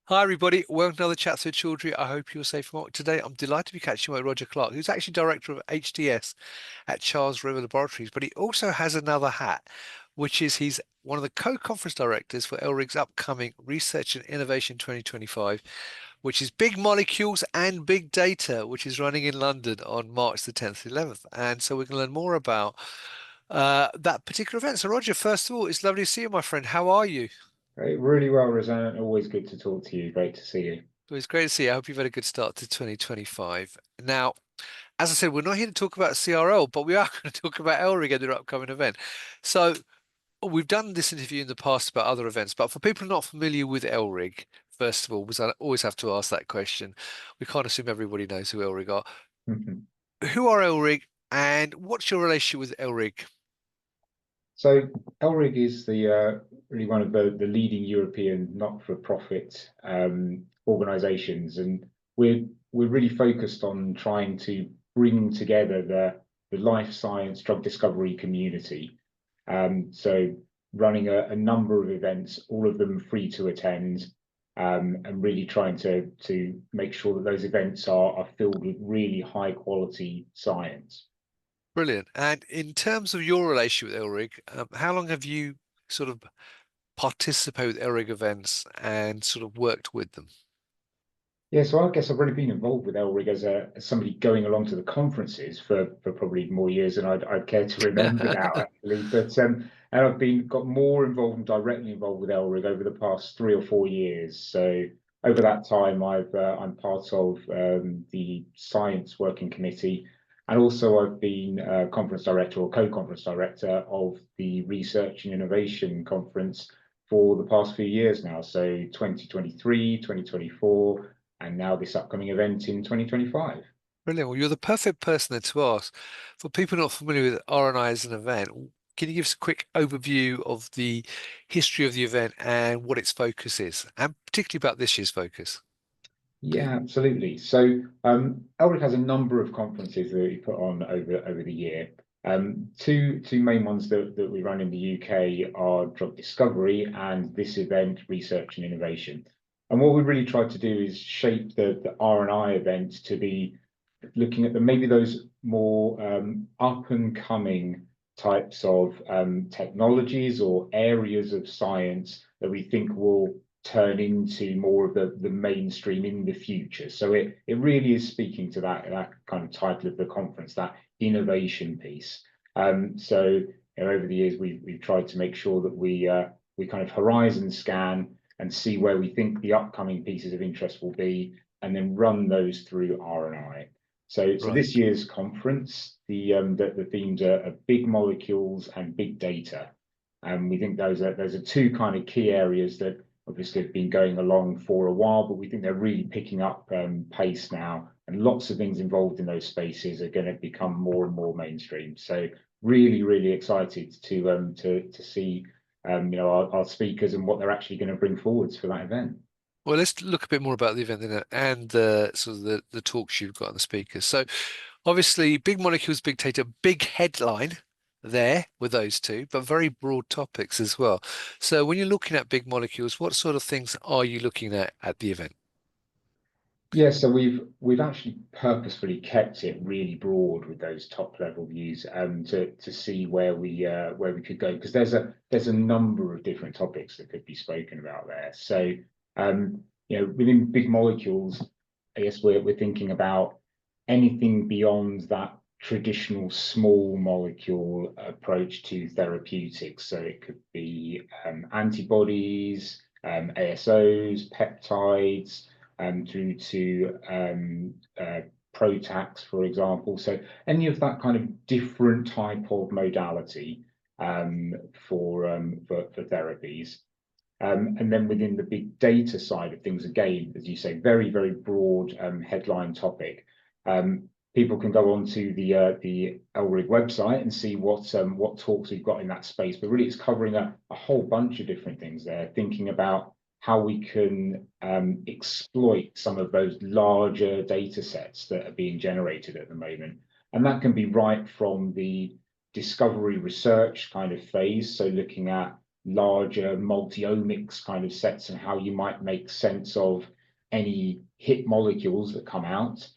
Hi everybody, welcome to another chat through children. I hope you're safe and well. Today I'm delighted to be catching up with Roger Clark, who's actually director of HTS at Charles River Laboratories, but he also has another hat, which is he's one of the co-conference directors for ELRIG's upcoming Research and Innovation 2025, which is Big Molecules and Big Data, which is running in London on March the 10th and 11th. And so we can learn more about that particular event. So Roger, first of all, it's lovely to see you, my friend. How are you? Really well, Rosanna. Always good to talk to you. Great to see you. Well, it's great to see you. I hope you've had a good start to 2025. Now, as I said, we're not here to talk about CRL, but we are going to talk about ELRIG and their upcoming event. So we've done this interview in the past about other events, but for people not familiar with ELRIG, first of all, because I always have to ask that question, we can't assume everybody knows who ELRIG are. Who are ELRIG and what's your relationship with ELRIG? So ELRIG is the really one of the leading European not-for-profit organisations, and we're really focused on trying to bring together the life science drug discovery community. So running a number of events, all of them free to attend, and really trying to make sure that those events are filled with really high quality science. Brilliant. And in terms of your relationship with ELRIG, how long have you sort of participated with ELRIG events and sort of worked with them? Yeah, so I guess I've already been involved with ELRIG as somebody going along to the conferences for probably more years than I'd care to remember now, actually. But and I've been got more involved and directly involved with ELRIG over the past 3 or 4 years. So over that time, I'm part of the Science Working Committee, and also I've been conference director or co-conference director of the Research and Innovation Conference for the past few years now. So 2023, 2024 and now this upcoming event in 2025. Brilliant. Well, you're the perfect person then to ask. For people not familiar with R&I as an event, can you give us a quick overview of the history of the event and what its focus is, and particularly about this year's focus? Yeah, absolutely. So ELRIC has a number of conferences that we put on over the year. Two main ones that we run in the UK are drug discovery and this event, research and innovation. And what we really tried to do is shape the R&I event to be looking at maybe those more up and coming types of technologies or areas of science that we think will turn into more of the mainstream in the future. So it really is speaking to that kind of title of the conference, that innovation piece. So over the years we've tried to make sure that we kind of horizon scan and see where we think the upcoming pieces of interest will be, and then run those through R&I. So Right. this year's conference, the themes are big molecules and big data, and we think those are two kind of key areas that obviously have been going along for a while, but we think they're really picking up pace now, and lots of things involved in those spaces are going to become more and more mainstream. So really excited to see our speakers and what they're actually going to bring forwards for that event. Well, let's look a bit more about the event then, and the sort of the talks you've got on the speakers. So, obviously, big molecules, big data, big headline there with those two, but very broad topics as well. So, when you're looking at big molecules, what sort of things are you looking at the event? Yeah, so we've actually purposefully kept it really broad with those top level views to see where we could go, because there's a number of different topics that could be spoken about there. So within big molecules, I guess we're thinking about anything beyond that traditional small molecule approach to therapeutics. So it could be antibodies, ASOs, peptides, through to PROTACs, for example. So any of that kind of different type of modality um, for therapies. And then within the big data side of things, again, as you say, very broad headline topic. People can go on to the ELRIG website and see what talks we've got in that space. But really, it's covering a whole bunch of different things there, thinking about how we can exploit some of those larger data sets that are being generated at the moment. And that can be right from the discovery research kind of phase. So looking at larger multi-omics kind of sets and how you might make sense of any hit molecules that come out,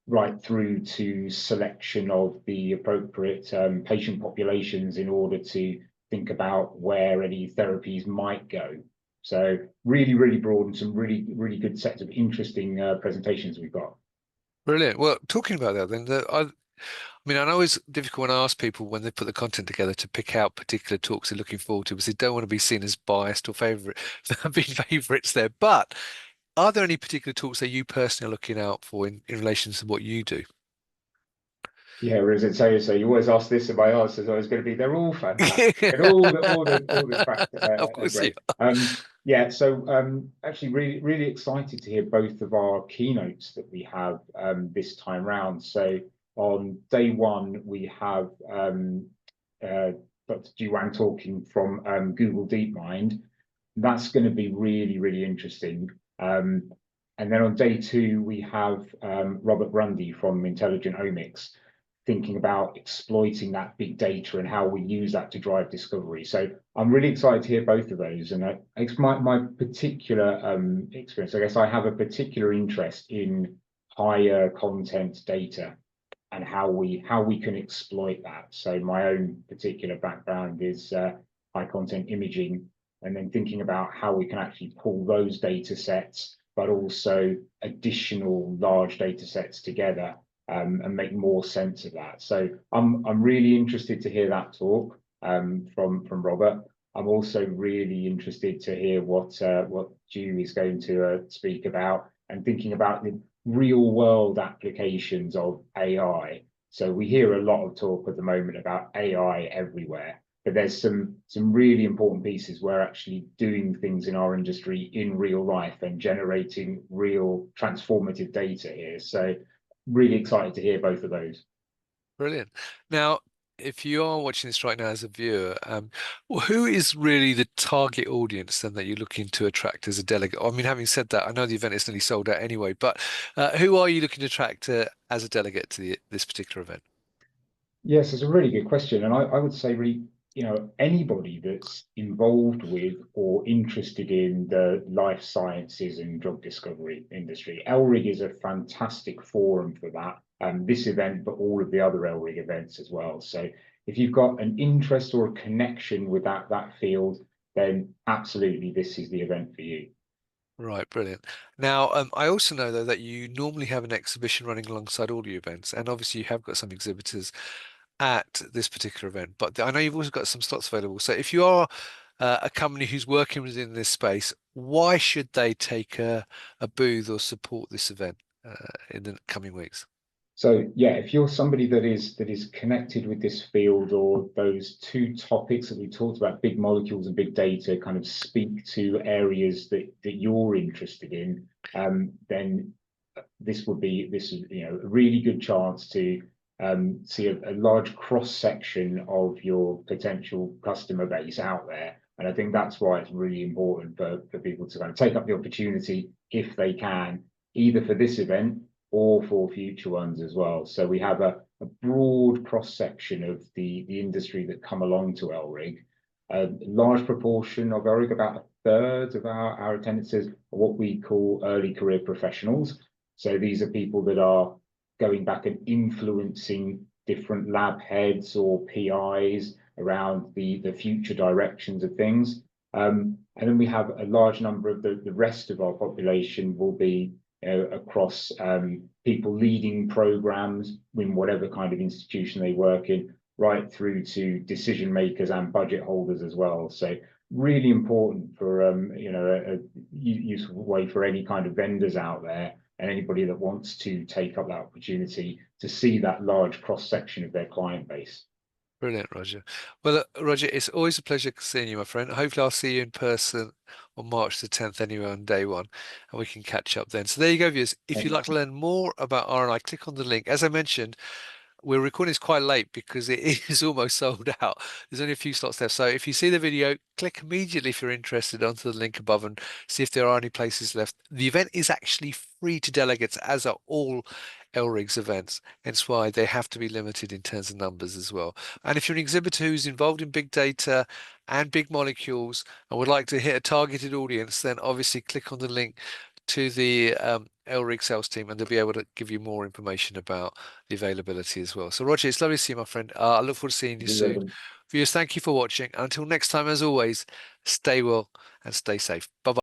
right through to selection of the appropriate patient populations in order to think about where any therapies might go. So really, really broad and some really, really good sets of interesting presentations we've got. Brilliant. Well, talking about that, then, I mean, I know it's difficult when I ask people when they put the content together to pick out particular talks they're looking forward to because they don't want to be seen as biased or favorite, be favorites there. But are there any particular talks that you personally are looking out for in relation to what you do? Yeah, whereas it so you always ask this, and my answer is always going to be they're all fantastic, and all the tracks Of are course you great. Yeah, so actually really excited to hear both of our keynotes that we have this time round. So on day one we have Dr. Jiwan talking from Google DeepMind. That's going to be really interesting. And then on day two we have Robert Grundy from Intelligent Omics, thinking about exploiting that big data and how we use that to drive discovery. So I'm really excited to hear both of those. And it's my particular experience. I guess I have a particular interest in higher content data and how we can exploit that. So my own particular background is high content imaging, and then thinking about how we can actually pull those data sets, but also additional large data sets together and make more sense of that. So I'm really interested to hear that talk from Robert. I'm also really interested to hear what 𝐒𝐶 is going to speak about, and thinking about the real world applications of AI. So we hear a lot of talk at the moment about AI everywhere, but there's some really important pieces where actually doing things in our industry in real life and generating real transformative data here. So really excited to hear both of those. Brilliant. Now, if you are watching this right now as a viewer, well, who is really the target audience then that you're looking to attract as a delegate? I mean, having said that, I know the event is nearly sold out anyway, but who are you looking to attract as a delegate to this particular event? Yes, it's a really good question. And I would say really, anybody that's involved with or interested in the life sciences and drug discovery industry. ELRIG is a fantastic forum for that. This event, but all of the other ELRIG events as well. So if you've got an interest or a connection with that field, then absolutely this is the event for you. Right, brilliant. Now, I also know though that you normally have an exhibition running alongside all your events, and obviously you have got some exhibitors at this particular event, but I know you've also got some slots available. So if you are a company who's working within this space, why should they take a booth or support this event in the coming weeks? So yeah, if you're somebody that is connected with this field, or those two topics that we talked about, big molecules and big data, kind of speak to areas that you're interested in, then this is a really good chance to see a large cross section of your potential customer base out there. And I think that's why it's really important for people to kind of take up the opportunity if they can, either for this event or for future ones as well. So we have a broad cross section of the industry that come along to ELRIG. A large proportion of ELRIG, about a third of our attendances, are what we call early career professionals. So these are people that are going back and influencing different lab heads or PIs around the future directions of things. And then we have a large number of the rest of our population will be across people leading programs in whatever kind of institution they work in, right through to decision makers and budget holders as well. So really important for a useful way for any kind of vendors out there and anybody that wants to take up that opportunity to see that large cross section of their client base. Brilliant, Roger. Well, Roger, it's always a pleasure seeing you, my friend. Hopefully, I'll see you in person on March the 10th anyway on day one, and we can catch up then. So there you go, viewers. If you'd like to learn more about R&I, click on the link. As I mentioned, we're recording this quite late because it is almost sold out. There's only a few slots left. So if you see the video, click immediately if you're interested onto the link above and see if there are any places left. The event is actually free to delegates, as are all ELRIG's events, hence why they have to be limited in terms of numbers as well. And if you're an exhibitor who's involved in big data and big molecules and would like to hit a targeted audience, then obviously click on the link to the ELRIG sales team, and they'll be able to give you more information about the availability as well. So Roger, it's lovely to see you, my friend. I look forward to seeing you You're soon. welcome. Viewers, thank you for watching. Until next time, as always, stay well and stay safe. Bye bye.